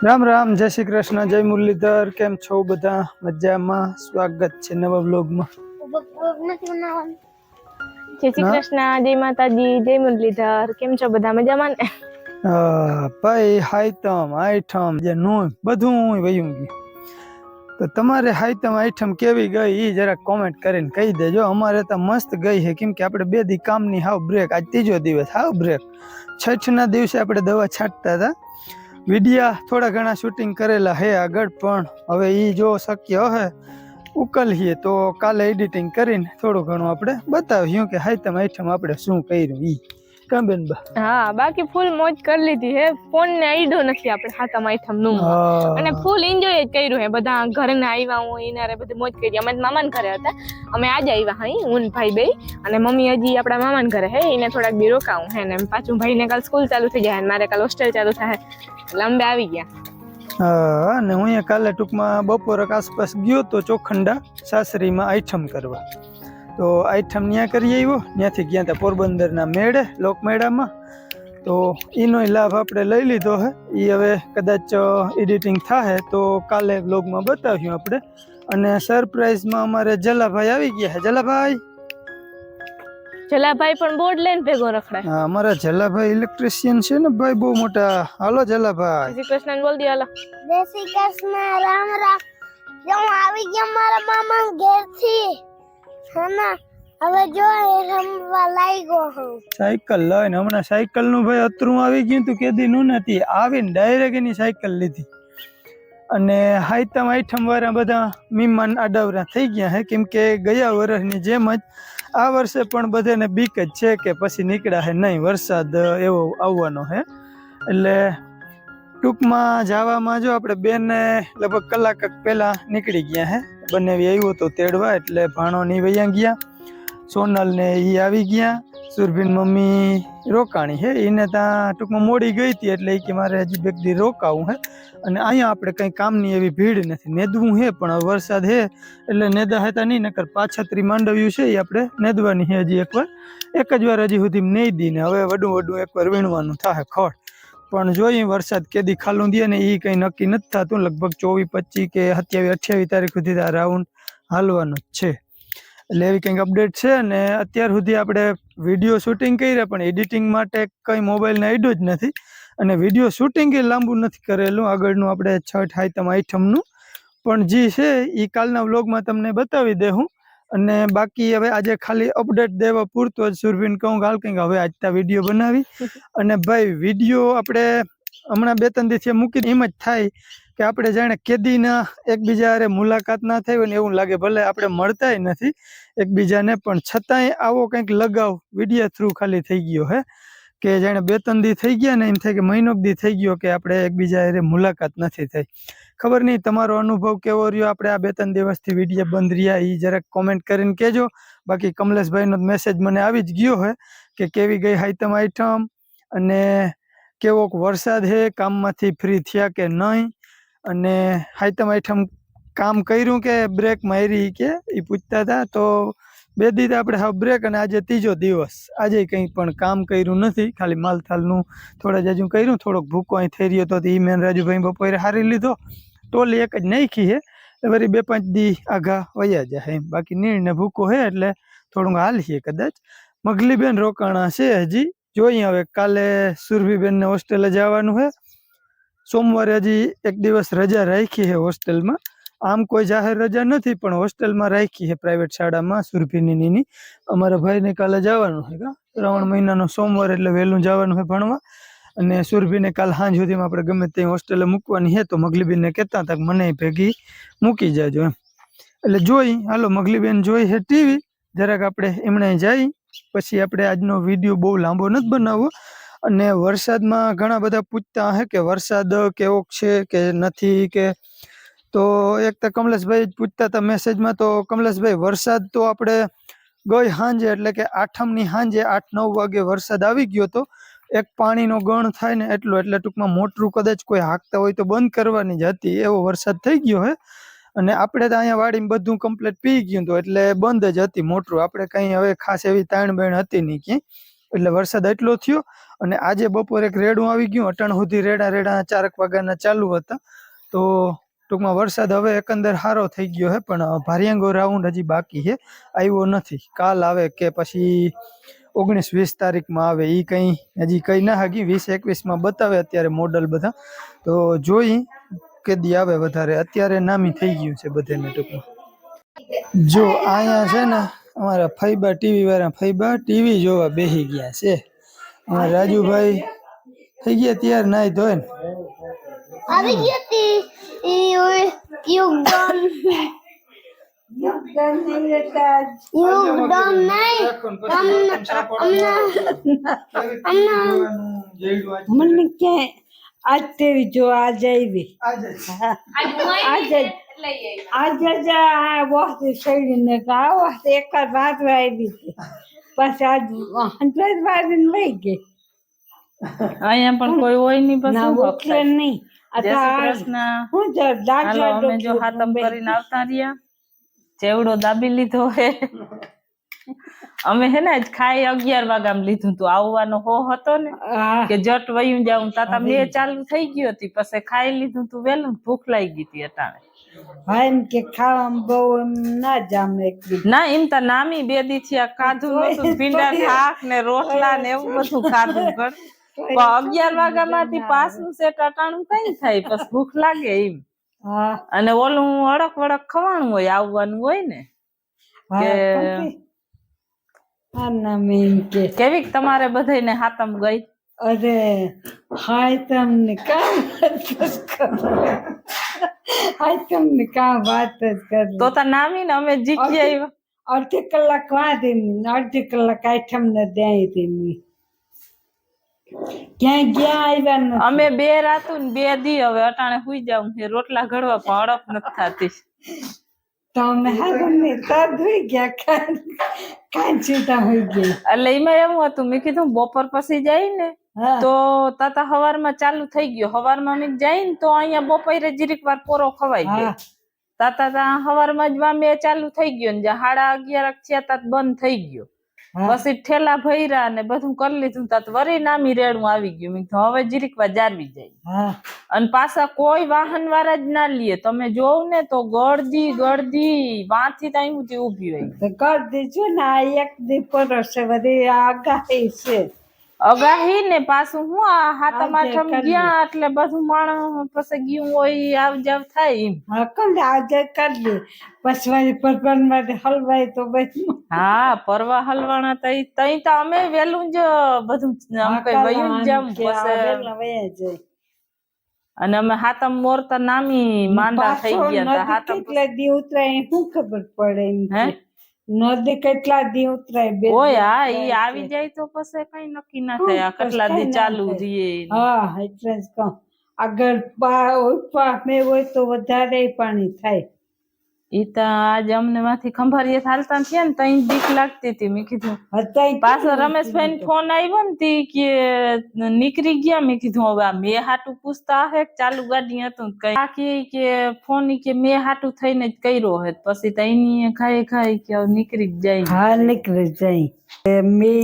રામ રામ, જય શ્રી કૃષ્ણ, જય મુરલીધર. કેમ છો બધા? મજામાં? સ્વાગત છે નવા વ્લોગમાં. જય શ્રી કૃષ્ણ, જય માતાજી, જય મુરલીધર. કેમ છો બધા? મજામાં ને? ભાઈ હાઈતમ આઈટમ જે નું બધું વયું ગયું. તો તમારે હાઈતમ આઈટમ કેવી ગઈ એ જરાક કોમેન્ટ કરીને કહી દેજો. અમારે તો મસ્ત ગઈ છે, કેમ કે આપણે 2 દી કામની હાવ બ્રેક. આજ 3જો દિવસ હાવ બ્રેક. છઠના દિવસે આપણે દવા છાંટતા હતા. વિડિયા થોડા ઘણા શૂટિંગ કરેલા હે આગળ, પણ હવે એ જો શક્ય હે ઉકલીએ તો કાલે એડિટિંગ કરીને થોડું ઘણું આપણે બતાવ્યું કે હાઈતમ આઈટમ આપણે શું કર્યું ઈ. કાં બેન બા? હા, બાકી ફૂલ મોજ કરી લીધી હે. ફોન ને આઈડો નથી આપણે હાતમ આઈટમ નું, અને ફૂલ એન્જોય જ કર્યું હે. બધા ઘરે ને આવ્યા હોય એનારે બધી મોજ કરી. અમે મામાના ઘરે હતા, અમે આજે આવ્યા હઈ, હું ભાઈ બે, અને મમ્મી હજી આપણા મામાના ઘરે હે, એને થોડાક દી રોકાવું હે ને પાછું ભાઈ ને કાલ સ્કૂલ ચાલુ થઈ જાય, મારે કાલ હોસ્ટેલ ચાલુ થાય, એટલે અમે આવી ગયા. અને હું અહીંયા કાલે ટૂંકમાં બપોર આસપાસ ગયો તો ચોખંડા સાસરીમાં આઈટમ કરવા. તો આઈટમ ત્યાં કરી આવ્યો, ત્યાંથી ગયા હતા પોરબંદરના મેળે લોકમેળામાં. તો એનો લાભ આપણે લઈ લીધો હે. એ હવે કદાચ એડિટિંગ થાય તો કાલે વ્લોગમાં બતાવ્યું આપણે. અને સરપ્રાઈઝમાં અમારે જલાભાઈ આવી ગયા છે. જલાભાઈ પણ બોર્ડ લઈને ભેગો રખડાય. હા, અમારા જલાભાઈ ઇલેક્ટ્રિશિયન છે ને ભાઈ, બહુ મોટા. હાલો જલાભાઈ. શ્રી કૃષ્ણ બોલ દે. હાલો જય શ્રી કૃષ્ણ, રામ રામ. હું આવી ગયા મારા મામા ઘેરથી. હના હવે જો રમવા લાગ્યો હું. સાયકલ લઈને હમણાં સાયકલ નું ભાઈ અતરું આવી ગયું તું, કેદી નું નથી આવીને ડાયરેક્ટ એની સાયકલ લીધી. અને હાઈતમ આઈટમ વાળા બધા મહેમાન આડાવરા થઈ ગયા હે, કેમ કે ગયા વર્ષની જેમ જ આ વર્ષે પણ બધાને બીક જ છે કે પછી નીકળ્યા હે નહીં, વરસાદ એવો આવવાનો હે. એટલે ટૂંકમાં જવામાં જો આપણે બેને લગભગ કલાક પહેલા નીકળી ગયા હે. બંને આવ્યો તો તેડવા, એટલે ભાણો ની વૈયા ગયા. સોનલ ને ઈ આવી ગયા. સુરભીન મમ્મી રોકાણી હે, એને ત્યાં ટૂંકમાં મોડી ગઈ હતી, એટલે એ કે મારે હજી 2 દી રોકાવું હે. અને અહીંયા આપણે કંઈ કામની એવી ભીડ નથી. નેદવું હે પણ હવે વરસાદ હે એટલે નેદા હતા નહીં, નકર 5-6 માંડવ્યું છે એ આપણે નેદવાની હે. હજી એક જ વાર હજી સુધી નહીં દી ને હવે વડું એકવાર વીણવાનું થાય ખડ. પણ જોઈએ વરસાદ કેદી ખાલું દે ને એ કંઈ નક્કી નથી થતું. લગભગ 24, 25 કે 27, 28 તારીખ સુધી આ રાઉન્ડ હાલવાનું જ છે. એટલે એવી કંઈક અપડેટ છે. અને અત્યાર સુધી આપણે વિડીયો શૂટિંગ કર્યા, પણ એડિટિંગ માટે કંઈ મોબાઈલને આઈડો જ નથી. અને વિડીયો શૂટિંગ એ લાંબુ નથી કરેલું આગળનું આપણે છઠ હાઈતમ આઈટમનું. પણ જે છે એ કાલના વ્લોગમાં તમને બતાવી દેવું. અને બાકી હવે આજે ખાલી અપડેટ દેવા પૂરતો જ સુરભીને કહું હાલ કંઈક હવે આજતા વિડીયો બનાવી. અને ભાઈ વિડીયો આપણે હમણાં 2-3 દિવસથી મૂકીને એમ જ થાય કે આપણે જાણે કેદીના એકબીજા હારે મુલાકાત ના થઈ હોય ને એવું લાગે. ભલે આપણે મળતાય નથી એકબીજાને, પણ છતાંય આવો કંઈક લગાવ વિડીયો થ્રુ ખાલી થઈ ગયો હે કે જાણે 2-3 દી થઈ ગયા ને એમ થાય કે મહિનો દી થઈ ગયો કે આપણે એકબીજા હારે મુલાકાત નથી થઈ. ખબર નહીં તમારો અનુભવ કેવો રહ્યો. આપણે આ 2-3 દિવસથી વિડીયો બંધ રહ્યા એ જરાક કોમેન્ટ કરીને કહેજો. બાકી કમલેશભાઈનો મેસેજ મને આવી જ ગયો હે કે કેવી ગઈ હાઈતમ આઈટમ અને કેવો વરસાદ હે, કામમાંથી ફ્રી થયા કે નહીં, અને હાઈતમ આઈટમ કામ કર્યું કે બ્રેક મારી કે એ પૂછતા હતા. તો 2 દી આપણે હા બ્રેક, અને આજે 3જો દિવસ. આજે કંઈ પણ કામ કર્યું નથી, ખાલી માલથાલનું થોડા જ હજુ કર્યું. થોડોક ભૂકો અહીં થઈ રહ્યો તો એ મેન રાજુભાઈ બપોરે હારી લીધો. ટોલી એક જ નાખી હે, વળી 2-5 દી આઘા વયા જાય. બાકી નીરને ભૂકો હે એટલે થોડુંક હાલીએ કદાચ. મગલીબેન રોકાણા છે હજી, જોઈએ હવે કાલે સુરભીબેનને હોસ્ટેલે જવાનું છે. સોમવારે હજી 1 દિવસ રજા રાખી છે હોસ્ટેલમાં. આમ કોઈ જાહેર રજા નથી, પણ હોસ્ટેલમાં રાખી છે પ્રાઇવેટ શાળામાં સુરભીની. અમારા ભાઈને કાલે જવાનું છે 3 મહિનાનો સોમવાર, એટલે વહેલું જવાનું છે ભણવા. અને સુરભીને કાલ સાંજ સુધીમાં આપણે ગમે ત્યાં હોસ્ટેલે મૂકવાની છે. તો મગલીબેનને કહેતા હતા કે મને ભેગી મૂકી જાજો એમ. એટલે જોઈ હાલો મગલીબેન જોઈ છે ટીવી, જરાક આપણે એમણે જઈ પછી આપણે આજનો વિડીયો બહુ લાંબો નથી બનાવવો. અને વરસાદમાં ઘણા બધા પૂછતા હે કે વરસાદ કેવો છે કે નથી કે. તો એક તો કમલેશભાઈ જ પૂછતા હતા મેસેજમાં. તો કમલેશભાઈ વરસાદ તો આપણે ગઈ સાંજે એટલે કે 8મની સાંજે 8-9 વાગે વરસાદ આવી ગયો હતો. એક પાણીનો ગણ થાય ને એટલો, એટલે ટૂંકમાં મોટરું કદાચ કોઈ હાંકતા હોય તો બંધ કરવાની જ હતી, એવો વરસાદ થઈ ગયો હે. અને આપણે તો અહીંયા વાડીમાં બધું કમ્પ્લીટ પી ગયું હતું, એટલે બંધ જ હતી મોટરું. આપણે કંઈ હવે ખાસ એવી તાણ બેણ હતી નહીં ક્યાંય. એટલે વરસાદ એટલો થયો. અને આજે બપોરે એક રેડું આવી ગયું, અટાણ સુધી રેડા 4 વાગ્યાના ચાલુ હતા. તો ટૂંકમાં વરસાદ હવે એકંદર સારો થઈ ગયો છે, પણ ભારિયાંગો રાઉન્ડ હજી બાકી છે, આવ્યો નથી. કાલ આવે કે પછી 19-20 તારીખમાં આવે, એ કંઈ હજી કંઈ ના હાગી. 20-21માં બતાવે અત્યારે મોડલ બધા, તો જોઈ કેદી આવે વધારે. અત્યારે નામી થઈ ગયું છે બધાને ટૂંકમાં. જો અહીંયા છે ને અમારા ફઈબા ટીવી વાળા ફઈબા ટીવી જોવા બેસી ગયા છે. અમારા રાજુભાઈ થઈ ગયા તૈયાર નાઈ ધોઈને. આવી ગઈ હતી યુગડન મને ક્યાંય આજ તેવી જો આજ આવી આજે જ આ વખતે શરીરને આ વખતે એક જ વાત આવી હતી, પછી આજ 100 વાગીને વહી ગઈ. અહીંયા પણ કોઈ હોય નહીં, બસ ના શું ઓટલે વખત. નહીં. જય શ્રી કૃષ્ણ. હું હાલો અમે જો હાતમ કરીને આવતા રહ્યા, ચેવડો દાબી લીધો હે. અમે હે ને આજ ખાઈ 11 વાગ્યામાં લીધું તું. આવવાનો હો હતો ને કે જટ વયું જાઉં, તાતા મેં ચાલુ થઈ ગયો હતી, પછી ખાઈ લીધું તું વેલું, ભૂખ લાગી ગઈ હતી અટાણે. હા એમ કે ખાવામાં બહુ એમ ના જામે ના એમ તો નામી 2 દી થી ખાધું નતું, ભીંડા શાક ને રોટલા ને એવું બધું ખાધું કર. પણ 11 વાગ્યા માંથી પાછું સેટ અટાણું કઈ થાય, પછી ભૂખ લાગે એમ. હા અને ઓલું અડક વડક ખવાણું હોય, આવવાનું હોય ને કે હા ના મેં કે કેવીક તમારે બધાને હાતમ ગઈ? અરે હાય તમને કામ હાય તમને કામ વાત જ કરી. તો તા નામી ને અમે જીતી આવ્યા. અડધી કલાક વાંધી અડધી કલાક આઈટમ ને ત્યાં હતી. ક્યાંય ગયા આવ્યા નથી. અમે 2 રાતું ને 2 દી હવે અટાણે હુઈ જાવ છે, રોટલા ઘડવા પણ અડપ નથી થતી. તમે હારું ને તદ હોઈ ગયા, કાંઈ સીધા હોઈ ગયા. એટલે એમાં એવું હતું, મેં કીધું બપોર પછી જાય ને હા તો તાતા હવારમાં ચાલુ થઈ ગયો. હવારમાં મેં જાય ને તો અહીંયા બપોરે જીરીક વાર પોરો ખવાઈ ગયો. હા તાતા ત્યાં હવારમાં જ વામે ચાલુ થઈ ગયો ને 11:30 થયા તાં બંધ થઈ ગયો. હા પછી ઠેલા ભર્યા ને બધું કરી લીધું, તાં વરી નામી રેડું આવી ગયું. મેં કીધું હવે જીરીક વાર જારવી જાય. હા અને પાછા કોઈ વાહન વાળા જ ના લીએ. તમે જોવ ને તો ગળદી વાંથી ત્યાં સુધી ઉભી હોય. તો કરી દીધું ને આ એક દી પરસે બધી આગાહી છે. અગાહી ને પાછું હું આ હાતમ આજે આઠમ કરી. ગયા એટલે બધું માણસ પછી ગયું હોય, આવ જાવ થાય એમ. હા કોણ આજે કરી દે પછી વાળી પરપન માટે હલવાય તો બધું હા પરવા હલવાના તઈ તો અમે વેલું જ બધું આમ કઈ વયું જ જામ પછી. અને અમે હાતમ મોરતા નામી માંદા થઈ ગયા તા. હાતમ કેટલા દી ઉતરાય શું ખબર પડે એમ હે કે. નદી કેટલા દી ઉતરાય બે ઓય હા ઈ આવી જાય તો પછી કઈ નક્કી ના થાય, આ કેટલા દી ચાલુ રહીએ. હા એટલે જ કહું આગળ ઉપવા મેં હોય તો વધારે પાણી થાય. ઈ તો આજે અમને માંથી ખંભારીએ હાલતા થયા ને તઈ બીક લાગતી હતી. મેં કીધું અત્યારે પાછો રમેશભાઈ ને ફોન આવ્યો ને તી કે નીકળી ગયા. મેં કીધું હવે આ મેં હાટું પૂછતા હે ચાલુ ગાડી હતું કઈ કે ફોન કે મેં હાટું થઈને જ કર્યો હે. પછી તઈની ખાઈ કે નીકળી જ જાય. હા નીકળી જાય. મેં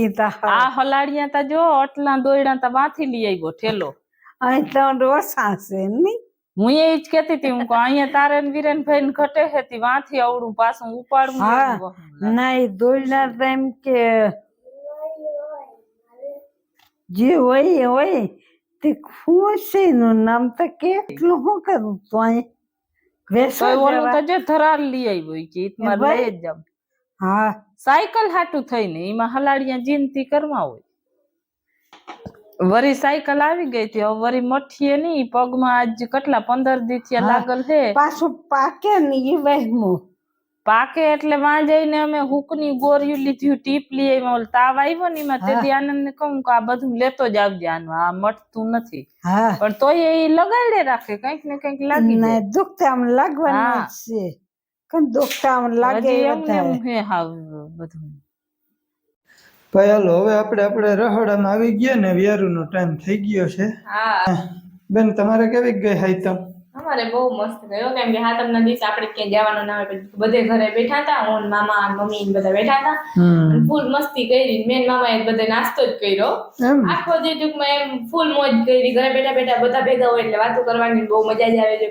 આ હલાડિયા તા જો અટલા દોયડા તા વાથી લઈ આવ્યો ઠેલો. અહીં તો ડોસા છે નઈ. હું એ જ કેતી હતી, હું અહીંયા તારે વિરેન ભાઈ ને ઘટે હતી વાથી અવડું પાછું ઉપાડવું. હા ના એ દોડના એમ કે જે હોય તે ખુશી નું નામ તો કેટલું શું કરું તો અહીં ઓલું તો જે ધરાલ લઈ આવ્યો કે ઈતમાં લઈ જ જાવ. હા સાયકલ હાટું થઈને એમાં હલાડિયા જીનતી કરવા હોય. વરી સાયકલ આવી ગઈ હતી, હવે વરી મઠીએ નહી પગમાં. આજ કેટલા 15 દી થયા લાગલ છે. પાછું પાકે ને એ વહેમું પાકે એટલે વાં જઈને અમે હુકની ગોળીઓ લીધી, ટીપ લઈ આવ્યા. ઓલો તાવ આવ્યો ને એમાં તેથી આનંદ ને કહું કે આ બધું લેતો જ આવજે, આનું આ મટતું નથી. હા પણ તોય એ લગાડે રાખે, કઈક ને કઈક લાગી જાય. દુખતા આમ લાગવાનું જ છે. કઈ દુખતા આમ લાગે એમ ને એમ હે હાવ બધું. ભાઈ હાલો હવે આપણે રહોડામાં આવી ગયા ને, વ્યારુનો ટાઈમ થઈ ગયો છે. બેન તમારે કેવી ગઈ હાઈતમ? અમારે બહુ મસ્ત ગયો કેમ કે હાતમના દિવસે આપણે ક્યાંય જવાનું ના હોય પછી બધે ઘરે બેઠા હતા હું ને મામા ને મમ્મી ને બધા બેઠા હતા અને ફૂલ મસ્તી કરી મેન મામાએ બધે નાસ્તો જ કર્યો આખો જે ટૂંકમાં એમ ફૂલ મોજ કરી ઘરે બેઠા બેઠા બધા ભેગા હોય એટલે વાતો કરવાની બહુ મજા જ આવે છે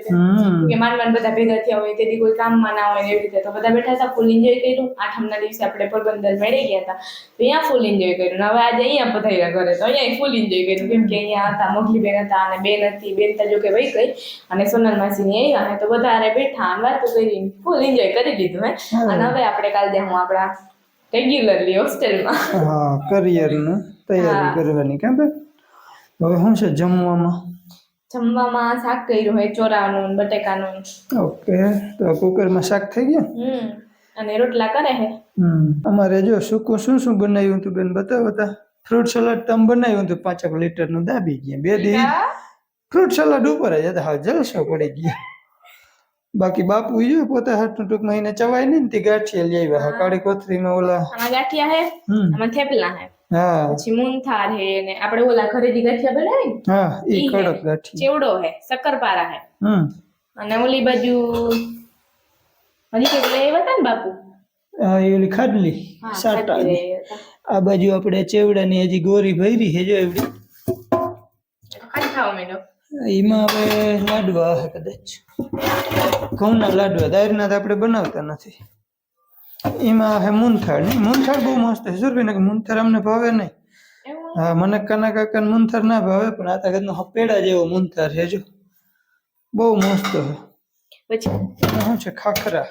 કે માંડ બધા ભેગા થયા હોય તેથી કોઈ કામમાં ના હોય એવી રીતે તો બધા બેઠા હતા ફૂલ એન્જોય કર્યું આઠમના દિવસે આપણે પોરબંદર મેળે ગયા હતા તો અહીંયા ફૂલ એન્જોય કર્યું હવે આજે અહીંયા પધાર્યા ઘરે તો અહીંયા ફૂલ એન્જોય કર્યું કેમ કે અહીંયા હતા મોગલી બેન હતા અને બેન હતી બેન તો જો કે વહી ગઈ અને સોનલ માસીની આવ્યા ને તો બધા બેઠા અને વાતો કરી ફૂલ એન્જોય કરી લીધું હે અને હવે આપણે કાલ જાઉં આપણા રેગ્યુલરલી હોસ્ટેલમાં હા કરિયરનું તૈયારી કરવાની કેમ હવે શું છે જમવામાં શાક કર્યું હોય ચોરાનું બટેકાનું ઓકે તો કુકરમાં શાક થઈ ગયા અને રોટલા કરે હે અમારે જો સૂકું શું બનાવ્યું હતું બેન બતાવો ફ્રૂટ સલાડ તમે બનાવ્યું હતું 5 લીટરનું દાબી ગયા 2 દી ફ્રૂટ સલાડ ઉપર જ હતા જલસો પડી ગયા બાકી બાપુ જો પોતા હાથનું ટૂંકમાં એને ચવાય નહીં ને તે ગાંઠિયા લઈ આવ્યા કાળી કોથરીમાં ઓલા આમાં ગાંઠિયા હે આમાં થેપલા હે હા પછી મૂનથાર હે ને આપણે ઓલા ઘરેથી ગાંઠિયા બનાવી ને હા ઈ કડક ગાંઠિયા ચેવડો હે શક્કરપારા હે અને ઓલી બાજુ હજી કે લઈ આવ્યા હતા ને બાપુ એ ઓલી ખાડલી સાટા આ બાજુ આપણે ચેવડાની હજી ગોરી ભરી હે જો એવડી ખાઈ ખાવા માંડો એમાં હવે લાડવા હે કદાચ ઘઉંના લાડવા દાયરના તો આપણે બનાવતા નથી એમાં હે મૂનથાળ નહીં મૂનથાળ બહુ મસ્ત છે સુરભી કે મૂનથાળ અમને ભાવે નહીં હા મને કાના કાકા મૂનથાળ ના ભાવે પણ આ તાકતનો હપેડા જેવો મૂનથાળ છે જો બહુ મસ્ત છે પછી શું છે ખાખરા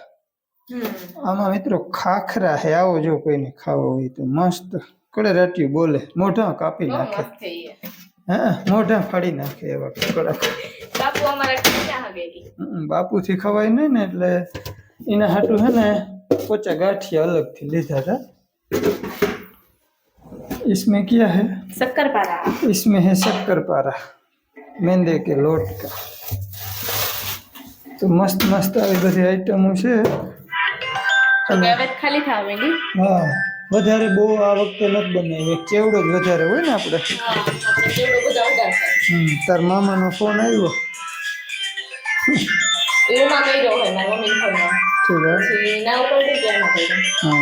આમાં મિત્રો ખાખરા હે આવો જો કોઈને ખાવો હોય તો મસ્ત કડે રાટ્યું બોલે મોઢા કાપી નાખે હા મોઢા ફાડી નાખે એવા કડક બાપુ અમારા ક્યાં હવે બાપુ થી ખવાય નહીં ને એટલે એના હાટું હે ને પોચા ગાંઠિયા अलग થી લીધા था इसमें क्या है शक्करपारा इसमें है शक्करपारा मेंदे के लोट का तो मस्त मस्त આવી બધી આઈટમો છે હવે ખાલી થવા માંડી હા વધારે બહુ આ વખતે નથી બનાવ્યો ચેવડો જ વધારે હોય ને આપણે ચેવડો બધા ઉડાડશે તાર મામાનો ફોન આવ્યો એમાં કર્યો હોય મારા મમ્મી ફોનમાં ઠીક હે પછી ના ઉપર એમાં કર્યો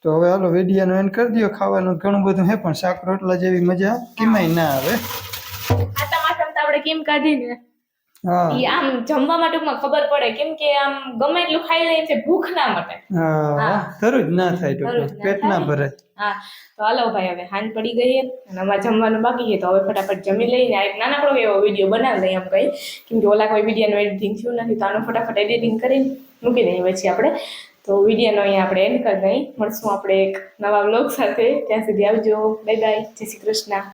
તો હવે હાલો વિડીયોનો એન્ડ કરી દો ખાવાનું ઘણું બધું હે પણ શાક રોટલા જેવી મજા કેમાંય ના આવે આ ટમાટર તો આપણે કેમ કાઢીને હા ઈ આમ જમવામાં ટૂંકમાં ખબર પડે કેમ કે આમ ગમે એટલું ખાઈ લઈએ છે ભૂખ ના મટે હા તરું જ ના થાય ટૂંકમાં પેટ ના ભરાય હા તો હાલો ભાઈ હવે હાંજ પડી ગઈ અને અમારે જમવાનું બાકી છે તો હવે ફટાફટ જમી લઈને આ એક નાનકડો એવો વિડીયો બનાવી લઈએ એમ કહી કેમ કે ઓલા કોઈ વિડીયોનું એડિટિંગ થયું નથી તો આનો ફટાફટ એડિટિંગ કરીને મૂકી દઈએ પછી આપણે તો વિડીયોનો અહીંયા આપણે એન્ડ કરી દઈએ મળશું આપણે એક નવા વ્લોગ સાથે ત્યાં સુધી આવજો બાય બાય જય શ્રી કૃષ્ણ